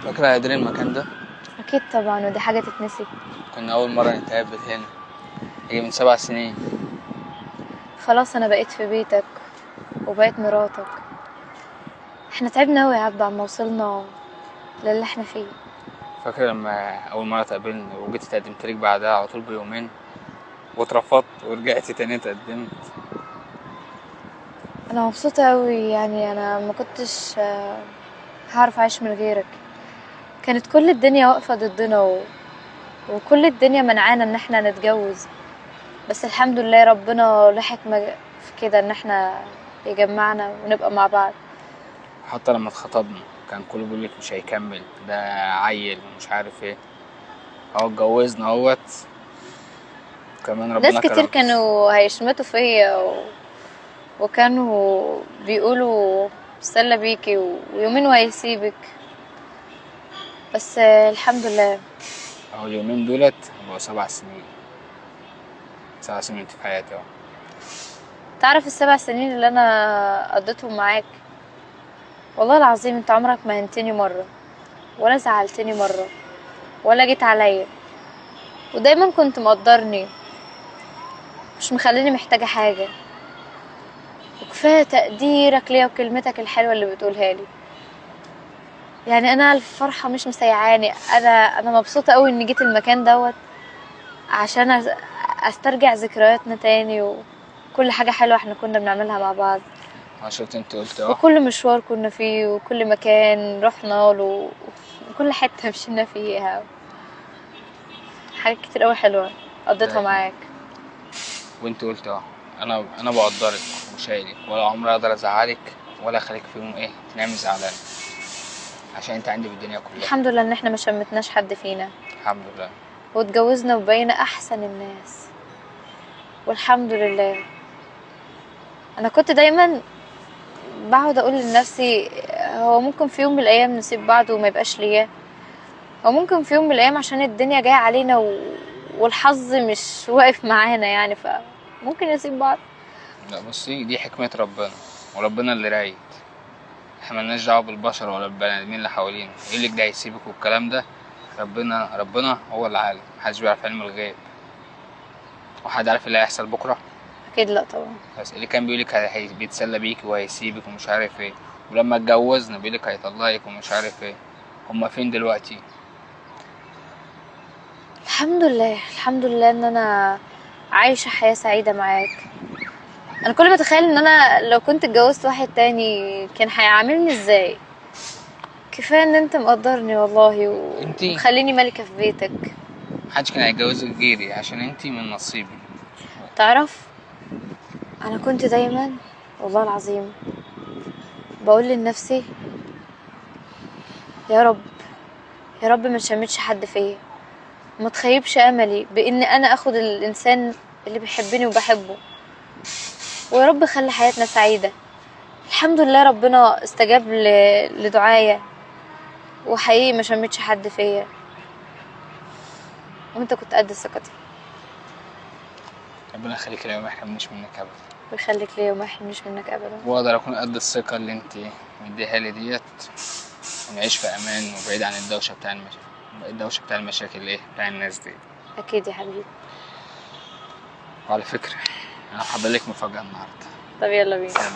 فاكرة يا درين المكان ده؟ اكيد طبعا، ودي حاجه تتنسي؟ كنا أول مرة نتقابل هنا، يجي من 7 سنين. خلاص انا بقيت في بيتك وبقيت مراتك. احنا تعبنا اوي يا عبد عما وصلنا للي احنا فيه. فاكرة لما أول مرة تقابلني وجيت اتقدمت لك بعدها على طول بيومين واترفضت ورجعت تاني اتقدمت؟ انا مبسوطه اوي، يعني انا ما كنتش هعرف اعيش من غيرك. كانت كل الدنيا واقفه ضدنا وكل الدنيا منعانا ان احنا نتجوز، بس الحمد لله ربنا له حكمه في كده ان احنا يجمعنا ونبقى مع بعض. حتى لما اتخطبنا كان كله بيقولك مش هيكمل، ده عيل ومش عارف ايه. اهو اتجوزنا اهوت، كمان ناس ربنا كتير كرم. كانوا هيشمتوا فيا وكانوا بيقولوا سلة بيكي ويومين وهيسيبك، بس الحمد لله. اهو اليومين دولت بقوا 7 سنين. 7 سنين انت في حياتي اهو. تعرف ال7 سنين اللي انا قضيتهم معاك، والله العظيم انت عمرك ما هنتني مرة ولا زعلتني مرة ولا جيت عليا، ودايما كنت مقدرني، مش مخليني محتاجة حاجة، وكفاية تقديرك ليا وكلمتك الحلوة اللي بتقولها لي. يعني انا الفرحة مش مسيعاني، انا مبسوطة قوي اني جيت المكان دوت عشان استرجع ذكرياتنا تاني وكل حاجة حلوة احنا كنا بنعملها مع بعض، شفت انت قلت اهو. وكل مشوار كنا فيه وكل مكان رحنا له وكل حتة مشينا فيها، حاجات كتير قوي حلوة قضيتها ده معاك. وانت قلت اهو. انا بقدرك وشايلك، ولا عمري اقدر ازعلك ولا اخليك في يوم ايه تنامي زعلان، عشان انت عندي في الدنيا كلها. الحمد لله ان احنا ما شمتناش حد فينا، الحمد لله. واتجوزنا وبقينا احسن الناس، والحمد لله. انا كنت دايما بقعد اقول لنفسي هو ممكن في يوم من الايام نسيب بعض وما يبقاش ليا، او ممكن في يوم من الايام عشان الدنيا جايه علينا والحظ مش واقف معانا، يعني فممكن نسيب بعض. لا بصي، دي حكمة ربنا، وربنا اللي رايد. احنا ملناش دعوة بالبشر ولا بالبني ادمين اللي حوالينا، يقولك ده هيسيبك والكلام ده. ربنا هو اللي عالم، محدش بيعرف علم الغيب. وحد عارف اللي هيحصل بكرة؟ اكيد لا طبعا. بس اللي كان بيقولك بيتسلى بيكي وهيسيبك ومش عارف ايه، ولما اتجوزنا بيقولك هيطلقك ومش عارف ايه. هما فين دلوقتي؟ الحمد لله الحمد لله ان انا عايشه حياه سعيده معاك. انا كل ما اتخيل ان انا لو كنت اتجوزت واحد تاني كان هيعاملني ازاي. كفايه ان انت مقدرني والله انتي ومخليني ملكه في بيتك. محدش كان هيتجوزك غيري، عشان انتي من نصيبي. تعرف انا كنت دايما والله العظيم بقول لنفسي يا رب يا رب ما تشمتش حد فيا، ما تخيبش املي بان انا اخد الانسان اللي بيحبني وبحبه، ويا رب خلي حياتنا سعيده. الحمد لله ربنا استجاب لدعايا، وحقيقي ما شمتش حد فيا، وانت كنت قد ثقتي. ربنا يخليك ليا وما يحرمنيش منك ابدا، ويخليك ليا وما يحرمنيش منك ابدا. واقدر اكون قد الثقة اللي انتي مديها لي ديت، ونعيش في امان وبعيد عن الدوشة بتاع المشاكل ايه بتاع الناس دي. اكيد يا حبيبي. وعلى فكرة، انا محضر لك مفاجأة النهاردة. طب يلا بينا. سلام.